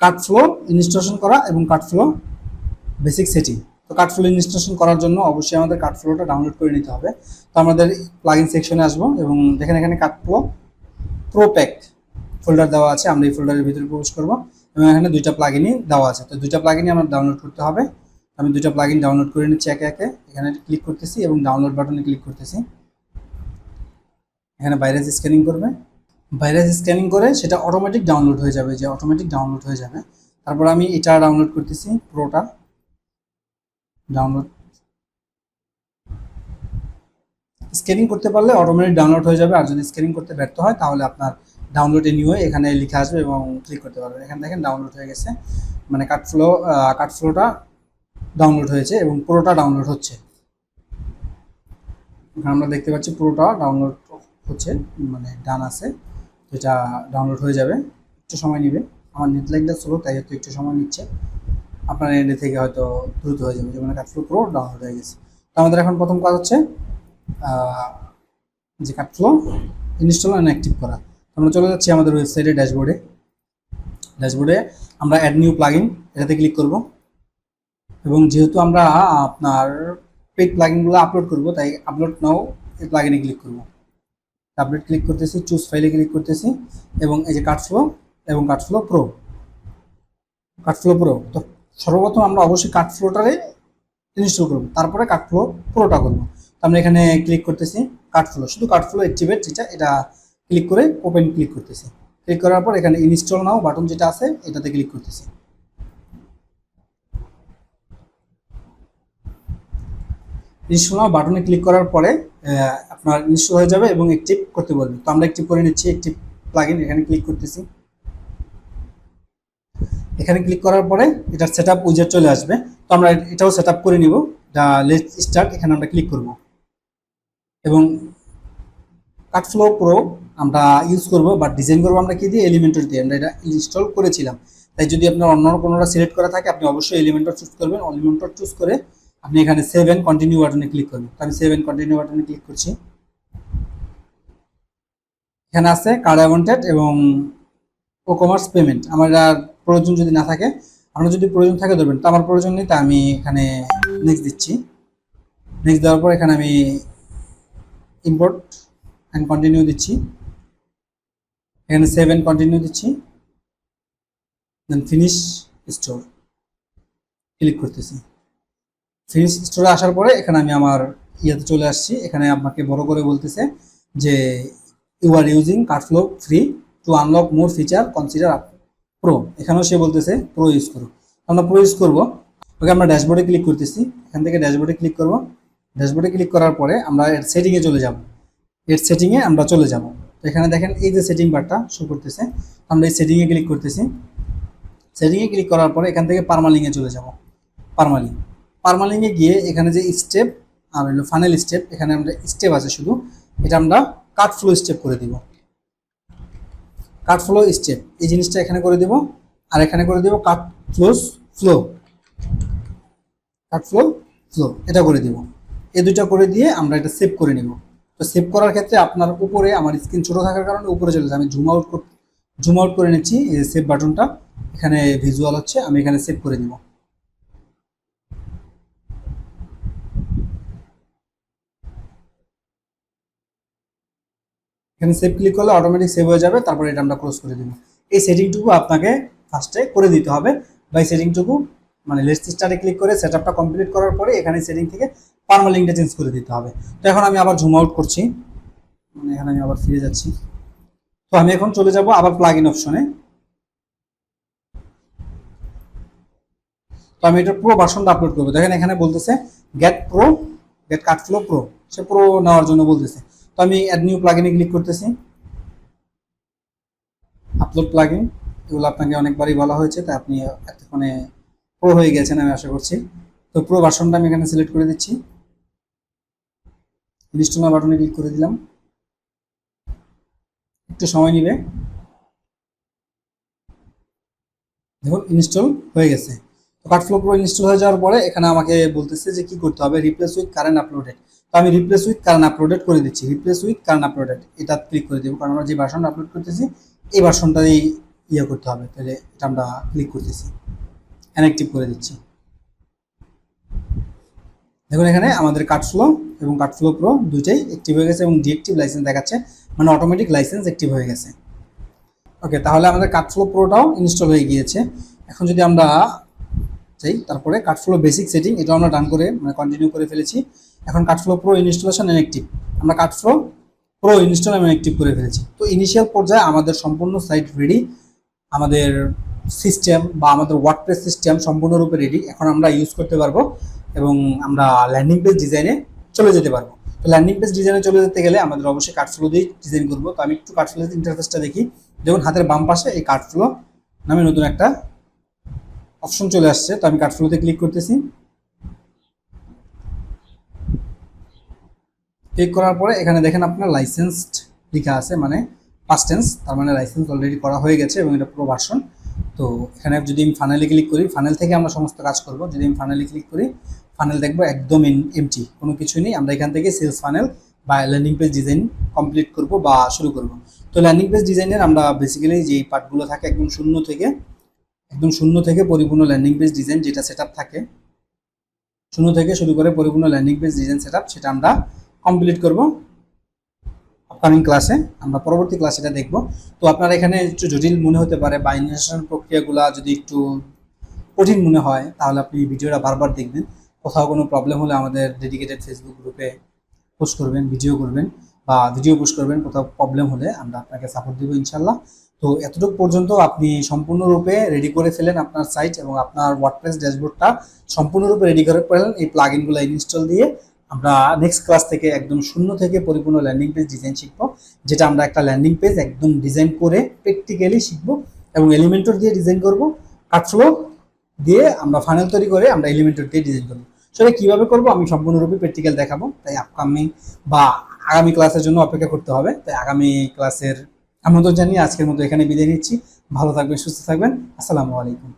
কাটফ্লো installation করা এবং কাটফ্লো basic setting. তো কাটফ্লো ইনস্টলেশন করার জন্য অবশ্যই আমাদের কাটফ্লোটা ডাউনলোড করে নিতে হবে। তো আমাদের প্লাগইন সেকশনে আসবো এবং দেখেন এখানে কাটফ্লো প্রো প্যাক ফোল্ডার দেওয়া আছে, আমরা এই ফোল্ডারের ভিতরে প্রবেশ করব এবং এখানে দুইটা প্লাগইনই দেওয়া আছে। তো দুইটা প্লাগইনই আমরা ডাউনলোড করতে হবে। আমি দুইটা প্লাগইন ডাউনলোড করে নিচ্ছি একে একে। এখানে ক্লিক করতেছি এবং ডাউনলোড বাটনে ক্লিক করতেছি। এখানে ভাইরাস স্ক্যানিং করবে, ভাইরাস স্ক্যানিং করে সেটা অটোমেটিক ডাউনলোড হয়ে যাবে, যে অটোমেটিক ডাউনলোড হয়ে যাবে। তারপর আমি এটা ডাউনলোড করতেছি, প্রোটা ডাউনলোড। স্ক্যানিং করতে পারলে অটোমেটিক ডাউনলোড হয়ে যাবে, আর যদি স্ক্যানিং করতে ব্যর্থ হয় তাহলে আপনার ডাউনলোড নিউ এখানে লিখে আসবে এবং ক্লিক করতে পারবেন। এখানে দেখেন ডাউনলোড হয়ে গেছে, মানে কাটফ্লোটা ডাউনলোড হয়েছে এবং প্রোটা ডাউনলোড হচ্ছে। এখানে আমরা দেখতে পাচ্ছি প্রোটা ডাউনলোড হচ্ছে, মানে ডান আছে, এটা ডাউনলোড হয়ে যাবে, একটু সময় নেবে। আমার নেট লাইনটা স্লো তাই হয়তো একটু সময় নিচ্ছে, আপনার এন্ডে থেকে হয়তো দ্রুত হয়ে যাবে। যেমন কাটফ্লো প্রো ডাউনলোড হয়ে গেছে। তো আমাদের এখন প্রথম কাজ হচ্ছে যে কাটফ্লো ইনস্টল অ্যান্ড অ্যাক্টিভ করা। আমরা চলে যাচ্ছি আমাদের ওয়েবসাইটে ড্যাশবোর্ডে আমরা অ্যাড নিউ প্লাগইন এটাতে ক্লিক করব এবং যেহেতু আমরা আপনার পেইড প্লাগইনগুলো আপলোড করব তাই আপলোড নাও এই প্লাগইনে ক্লিক করব। আপলোড ক্লিক করতেছি, চুজ ফাইলে ক্লিক করতেছি এবং এই যে কাটফ্লো এবং কাটফ্লো প্রো। তো সর্বপ্রথম আমরা অবশ্যই কাটফ্লোটারে ইনস্টল করব, তারপরে কাটফ্লো প্রোটা করব। তো আমরা এখানে ক্লিক করতেছি কাটফ্লো, শুধু কাটফ্লো অ্যাক্টিভেট যেটা, এটা ক্লিক করে ওপেন ক্লিক করতেছি। ক্লিক করার পর এখানে ইনস্টল নাও বাটন যেটা আছে এটাতে ক্লিক করতেছি। ইনস্টল নাও বাটনে ক্লিক করার পরে আপনার ইনস্টল হয়ে যাবে এবং অ্যাক্টিভ করতে বলবে। তো আমরা অ্যাক্টিভ করে নিচ্ছি, অ্যাক্টিভ প্লাগইন এখানে ক্লিক করতেছি। এখানে ক্লিক করার পরে এটার সেটআপ উইজেট চলে আসবে। তো আমরা এটাও সেটআপ করে নিব। লেটস স্টার্ট, এখানে আমরা ক্লিক করব এবং কাটফ্লো প্রো আমরা ইউজ করব, বাট ডিজাইন করবো আমরা কি দিয়ে, এলিমেন্টর দিয়ে। আমরা এটা ইনস্টল করেছিলাম, তাই যদি আপনার অন্য কোনোটা সিলেক্ট করা থাকে আপনি অবশ্যই এলিমেন্টর চুজ করবেন। এলিমেন্টর চুজ করে আপনি এখানে সেভ এন্ড কন্টিনিউ বাটনে ক্লিক করবেন। আমি সেভ এন্ড কন্টিনিউ বাটনে ক্লিক করছি। এখানে আছে কার্ড অ্যামাউন্টেড এবং ও কমার্স পেমেন্ট। আমার প্রয়োজন যদি না থাকে, আপনার যদি প্রয়োজন থাকে ধরবেন, তো আমার প্রয়োজন নেই, তাই আমি এখানে নেক্সট দিচ্ছি। নেক্সট দেওয়ার পর এখানে আমি ইম্পোর্ট অ্যান্ড কন্টিনিউ দিচ্ছি। এখানে সেভ এন্ড কন্টিনিউ দিচ্ছি, দেন ফিনিশ স্টোর ক্লিক করতেছি। ফিনিশ স্টোরে আসার পরে এখানে আমি আমার ইয়েতে চলে আসছি। এখানে আপনাকে বড় করে বলতেছে যে you are using cutflow free to unlock more feature consider pro. এখানেও সে বলতেছে প্রো ইউজ করো, আমরা প্রো ইউজ করবো। ওকে আমরা ড্যাশবোর্ডে ক্লিক করতেছি, এখান থেকে ড্যাশবোর্ডে ক্লিক করব। ড্যাশবোর্ডে ক্লিক করার পরে আমরা এর সেটিংয়ে চলে যাব। এর সেটিংয়ে আমরা চলে যাব। তো এখানে দেখেন এই যে সেটিং বারটা শো করতেছে, আমরা এই সেটিংয়ে ক্লিক করতেছি। সেটিংয়ে ক্লিক করার পরে এখান থেকে পারমালিংয়ে চলে যাব। পারমালিংয়ে গিয়ে এখানে যে স্টেপ আর হলো ফাইনাল স্টেপ, এখানে আমরা স্টেপ আছে শুধু, এটা আমরা কাটফ্লো স্টেপ করে দিব। কাটফ্লো স্টেপ এই জিনিসটা এখানে করে দেব, আর এখানে করে দেব কাটফ্লো ফ্লো এটা করে দিব। এই দুইটা করে দিয়ে আমরা এটা সেভ করে নিব। তো সেভ করার ক্ষেত্রে আপনার উপরে, আমার স্ক্রিন ছোট থাকার কারণে উপরে চলে যায়, আমি জুম আউট করে নিচ্ছি। এই সেভ বাটনটা এখানে ভিজুয়াল হচ্ছে, আমি এখানে সেভ করে দিব। এখানে সেভ ক্লিক করলে অটোমেটিক সেভ হয়ে যাবে, তারপরে এটা আমরা ক্লোজ করে দিব। এই সেটিংটুকু আপনাকে ফার্স্টে করে দিতে হবে, বা এই সেটিংটুকু মানে লেটস স্টার্টে ক্লিক করে সেটআপটা কমপ্লিট করার পরে এখানে সেটিং থেকে পারমালিংটা চেঞ্জ করে দিতে হবে। তো এখন আমি আবার জুম আউট করছি, মানে এখানে আমি আবার ফিরে যাচ্ছি। তো আমি এখন চলে যাব আবার প্লাগইন অপশনে। তো আমি এটা প্রো ভার্সনটা আপলোড করবো। দেখেন এখানে বলতেছে গেট কাটফ্লো প্রো, সে প্রো নেওয়ার জন্য বলতেছে। তো আমি অ্যাড নিউ প্লাগইনে ক্লিক করতেছি। আপলোড প্লাগইন এগুলো আপনাকে অনেকবারই বলা হয়েছে, তাই আপনি এতক্ষণে প্রো হয়ে গেছেন আমি আশা করছি। তো প্রো ভার্সনটা আমি এখানে সিলেক্ট করে দিচ্ছি, ইনস্টল নাও বাটনে ক্লিক করে দিলাম। একটু সময় নেবে, দেখুন ইনস্টল হয়ে গেছে। তো কাটফ্লো প্রো ইনস্টল হয়ে যাওয়ার পরে এখানে আমাকে বলতেছে যে কি করতে হবে, রিপ্লেস উইথ কারেন্ট আপলোডেড। তো আমি রিপ্লেস উইথ কারেন্ট আপলোডেড করে দিচ্ছি। রিপ্লেস উইথ কারেন্ট আপলোডেড এটা ক্লিক করে দেবো, কারণ আমরা যে ভার্সনটা আপলোড করতেছি এই ভার্সনটাই ইয়ে করতে হবে। তাহলে এটা আমরা ক্লিক করতেছি, অ্যাক্টিভ করে দিচ্ছি। দেখুন এখানে আমাদের কার্ডফ্লো এবং কার্ডফ্লো প্রো দুইটাই অ্যাক্টিভ হয়ে গেছে এবং ডিএক্টিভ লাইসেন্স দেখাচ্ছে, মানে অটোমেটিক লাইসেন্স অ্যাক্টিভ হয়ে গেছে। ওকে, তাহলে আমাদের কার্ডফ্লো প্রোটাও ইনস্টল হয়ে গিয়েছে। এখন যদি আমরা চাই, তারপরে কার্ডফ্লো বেসিক সেটিং এটাও আমরা ডান করে মানে কন্টিনিউ করে ফেলেছি। এখন কার্ডফ্লো প্রো ইনস্টলেশন এন্ড অ্যাক্টিভ, আমরা কার্ডফ্লো প্রো ইনস্টল এবং অ্যাক্টিভ করে ফেলেছি। তো ইনিশিয়াল পর্যায়ে আমাদের সম্পূর্ণ সাইট রেডি, আমাদের সিস্টেম বা আমাদের ওয়ার্ডপ্রেস সিস্টেম সম্পূর্ণরূপে রেডি। এখন আমরা ইউজ করতে পারবো এবং আমরা ল্যান্ডিং পেজ ডিজাইনে চলে যেতে পারবো। তো ল্যান্ডিং পেজ ডিজাইনে চলে যেতে গেলে আমাদের অবশ্যই কার্ডফ্লো দিয়ে ডিজাইন করবো। তো আমি একটু কার্ডফ্লো ইন্টারফেসটা দেখি। দেখুন হাতের বাম পাশে এই কার্ডফ্লো নামে নতুন একটা অপশন চলে আসছে। তো আমি কার্ডফ্লোতে ক্লিক করতেছি। ক্লিক করার পরে এখানে দেখেন আপনার লাইসেন্সড লেখা আছে, মানে পাস্ট টেন্স, তার মানে লাইসেন্স অলরেডি করা হয়ে গেছে এবং এটা প্রো ভার্সন। তো এখানে যদি আমি ফানেলে ক্লিক করি, ফানেল থেকে আমরা সমস্ত কাজ করব। যদি আমি ফানেলে ক্লিক করি, ফানেল দেখবো একদম এমটি, কোনো কিছু নেই। আমরা এখান থেকে সেলস ফানেল বা ল্যান্ডিং পেজ ডিজাইন কমপ্লিট করব বা শুরু করব। তো ল্যান্ডিং পেজ ডিজাইনের আমরা বেসিক্যালি যে পার্টগুলো থাকে একদম শূন্য থেকে পরিপূর্ণ ল্যান্ডিং পেজ ডিজাইন যেটা সেটআপ থাকে, শূন্য থেকে শুরু করে পরিপূর্ণ ল্যান্ডিং পেজ ডিজাইন সেটআপ, সেটা আমরা কমপ্লিট করব আপকামিং ক্লাসে। আমরা পরবর্তী ক্লাসে এটা দেখব। তো আপনারা এখানে একটু জটিল মনে হতে পারে বা ইনস্টলেশন প্রক্রিয়াগুলো যদি একটু কঠিন মনে হয়, তাহলে আপনি ভিডিওটা বারবার দেখবেন। কোথাও কোনো প্রবলেম হলে আমাদের ডেডিকেটেড ফেসবুক গ্রুপে পোস্ট করবেন, ভিডিও পোস্ট করবেন। কোথাও প্রবলেম হলে আমরা আপনাকে সাপোর্ট দেবো ইনশাল্লাহ। তো এতটুকু পর্যন্ত আপনি সম্পূর্ণরূপে রেডি করে ফেলেন আপনার সাইট এবং আপনার ওয়ার্ডপ্রেস ড্যাশবোর্ডটা সম্পূর্ণরূপে রেডি করে ফেলেন এই প্লাগইনগুলো ইনস্টল দিয়ে। আমরা নেক্সট ক্লাস থেকে একদম শূন্য থেকে পরিপূর্ণ ল্যান্ডিং পেজ ডিজাইন শিখবো, যেটা আমরা একটা ল্যান্ডিং পেজ একদম ডিজাইন করে প্র্যাকটিক্যালি শিখবো এবং এলিমেন্টর দিয়ে ডিজাইন করব। কার্ডফ্লো দিয়ে আমরা ফানেল তৈরি করে আমরা এলিমেন্টর দিয়ে ডিজাইন করবো। সেটা কীভাবে করবো আমি সম্পূর্ণরূপে প্র্যাকটিক্যাল দেখাবো। তাই আপকামিং বা আগামী ক্লাসের জন্য অপেক্ষা করতে হবে। তাই আগামী ক্লাসের আমন্ত্রণ জানিয়ে আজকের মতো এখানে বিদায় নিচ্ছি। ভালো থাকবেন, সুস্থ থাকবেন। আসসালামু আলাইকুম।